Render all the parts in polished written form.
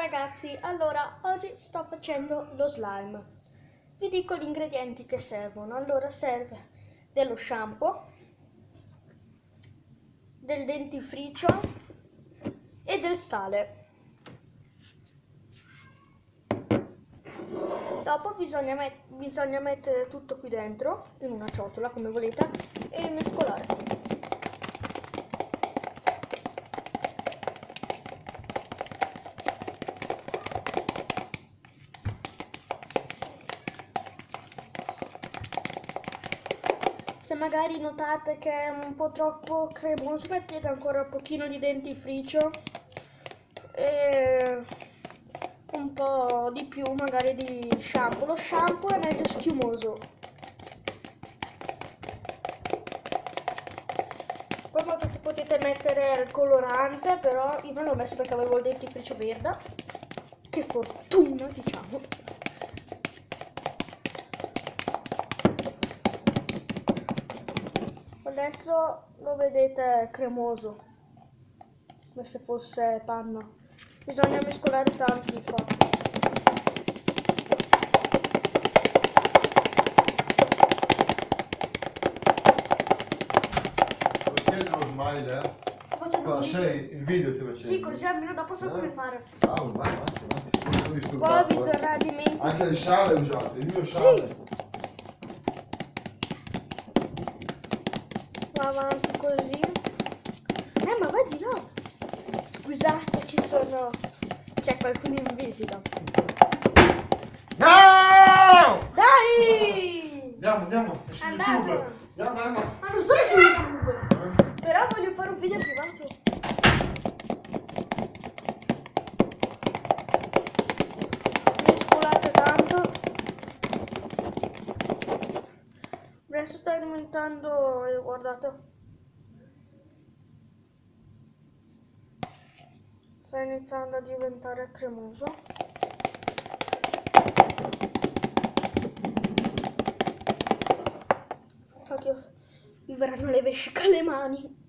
ragazzi, allora oggi sto facendo lo slime. Vi dico gli ingredienti che servono. Allora serve dello shampoo, del dentifricio e del sale. Dopo bisogna mettere tutto qui dentro, in una ciotola come volete, e mescolare. Se magari notate che è un po' troppo cremoso, mettete ancora un pochino di dentifricio e un po' di più magari di shampoo. Lo shampoo è meglio schiumoso. Poi potete mettere il colorante, però io non l'ho messo perché avevo il dentifricio verde. Che fortuna, diciamo. Adesso lo vedete cremoso, come se fosse panna. Bisogna mescolare tanto qua. Perché non smile, Cosa sei? Il video ti facevi? Sì, così almeno dopo so come fare. Bravo, vai. Poi bisogna dimenticare. Anche il sale usate, il mio sale. Sì. Va avanti così. Ma vai di là. Scusate, c'è qualcuno in visita. No! Dai! Andiamo, su Andate. YouTube. Andiamo. Ma non sono su YouTube. Però voglio fare un video privato. Mescolate tanto. Adesso sta diventando, guardate. Sta iniziando a diventare cremoso. Oddio, mi verranno le vesciche alle mani.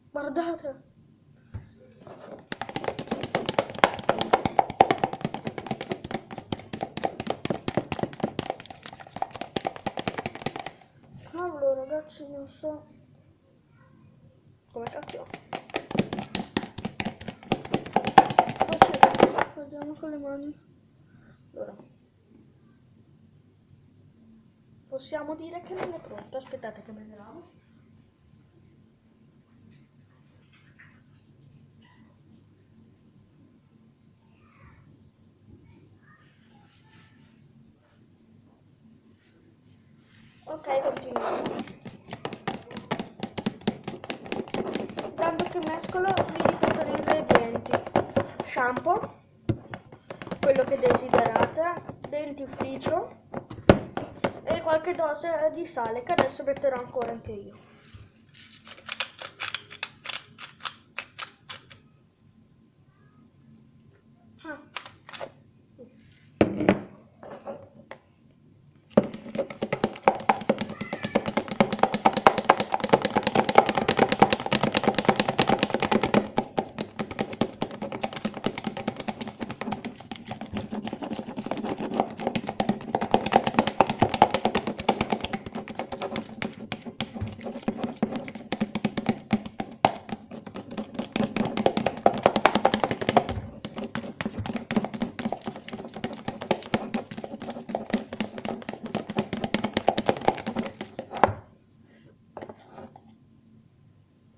Guardate. Allora ragazzi, non so come cacchio. Vediamo con le mani. Allora, possiamo dire che non è pronto. Aspettate che me ne lavo. Ok, continuiamo. Tanto che mescolo mi ripeto gli ingredienti: shampoo, quello che desiderate, dentifricio e qualche dose di sale che adesso metterò ancora anche io.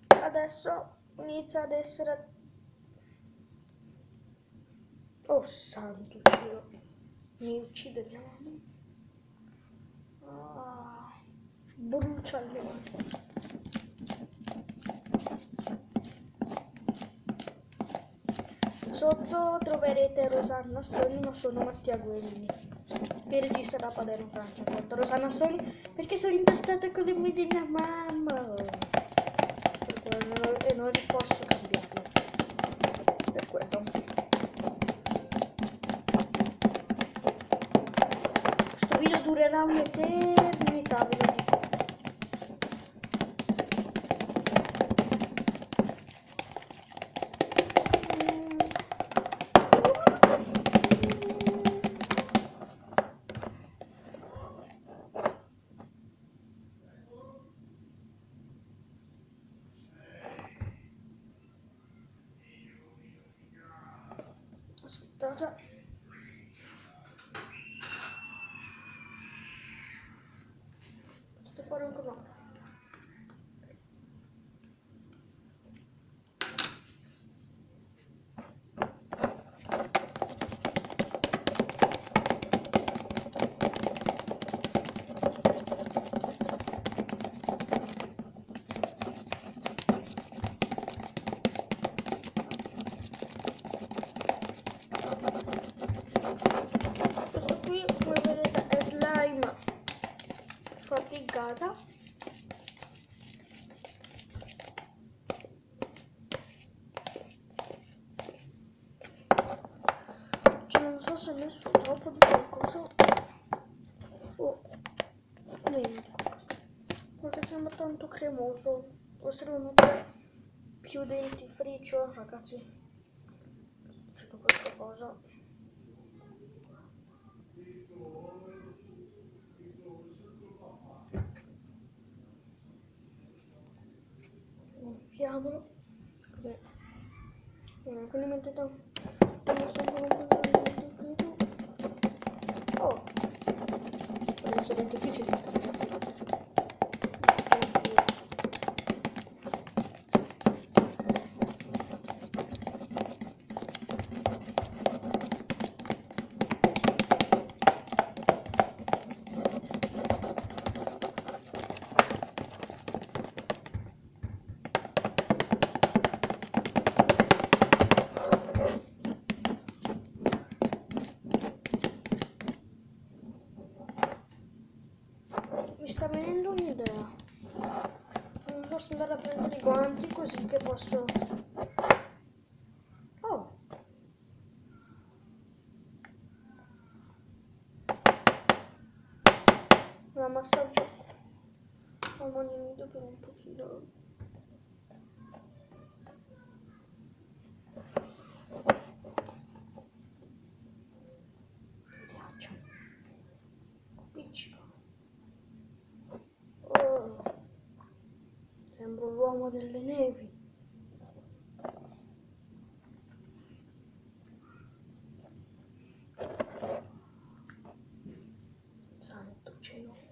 Adesso inizia ad essere... Oh santo Dio, mi uccide mia mamma. Brucia le mani. Sotto troverete Rosanna Soli, ma sono Mattia Guerini, che regista da Palermo, Francia. Porto Rosanna Soli perché sono impastata con le mie di mia mamma. E non posso cambiarlo. Per quello. Questo video durerà un'eternità, ve lo dico. aspettate. Potete fare anche no. Questo qui, come vedete, è slime fatto in casa. Cioè, non so se ho messo troppo di qualcosa o meno, perché sembra tanto cremoso. O se devo mettere più dentifricio, ragazzi, c'è questa cosa. Gonfiamolo. Vabbè. Quindi mettete un oh, adesso dentifricio è tutto. Mi sta venendo un'idea. Non posso andare a prendere i guanti così che posso... Oh! La massaggio al manino per un pochino. Ghiaccio. Appiccico. Oh! Sembro l'uomo delle nevi. Santo cielo.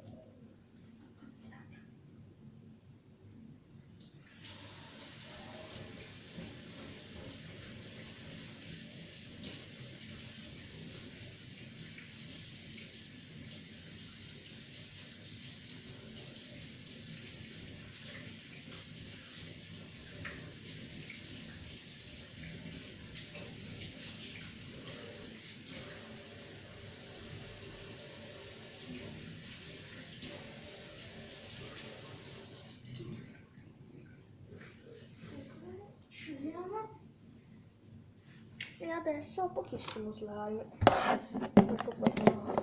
E adesso ho pochissimo slime. Ecco proprio.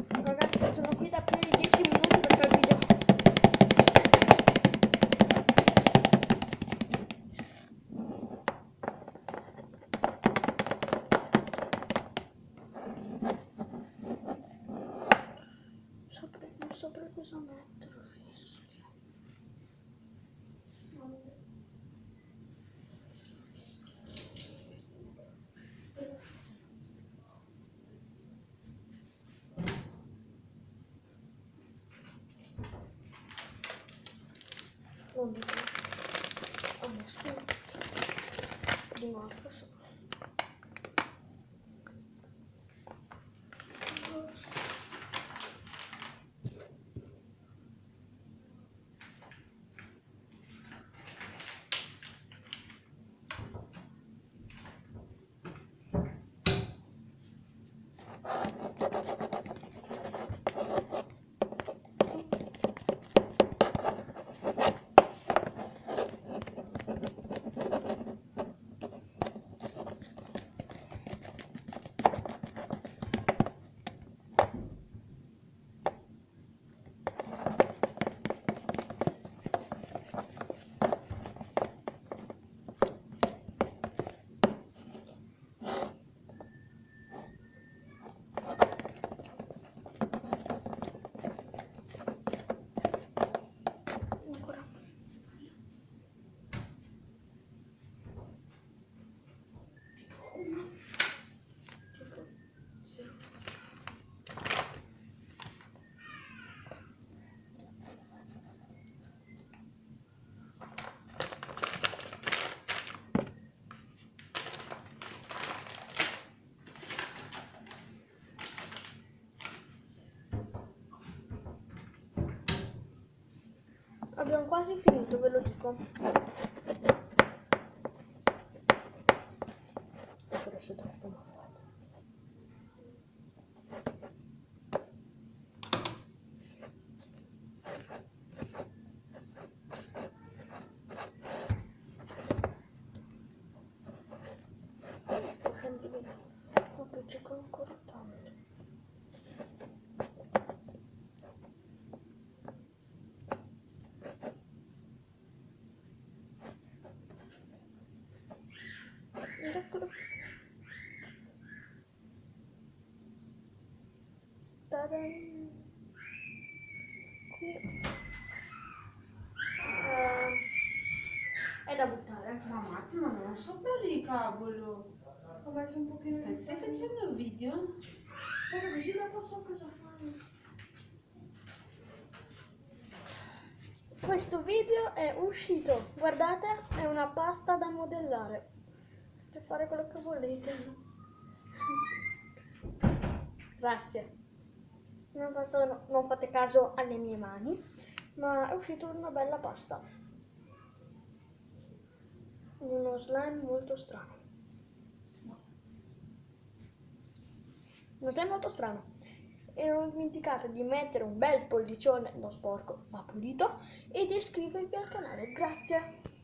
Ragazzi, sono qui da più di 10 minuti perché il video... Non saprei cosa mettere adesso. Non dico a nessuno. Di nuovo so. Abbiamo quasi finito, ve lo dico. Adesso è troppo male. Ma appiccico ancora tanto. Eccolo. Tadan. Qui. È da buttare. Ma Matti, ma non sopra lì, cavolo. Ho messo un pochino di Stai farina. facendo un video? Però così dopo so cosa fare. Questo video è uscito. Guardate, è una pasta da modellare. Potete fare quello che volete. Grazie. Non fate caso alle mie mani, ma è uscito una bella pasta. Uno slime molto strano. Uno slime molto strano. E non dimenticate di mettere un bel pollicione, non sporco, ma pulito, e di iscrivervi al canale. Grazie!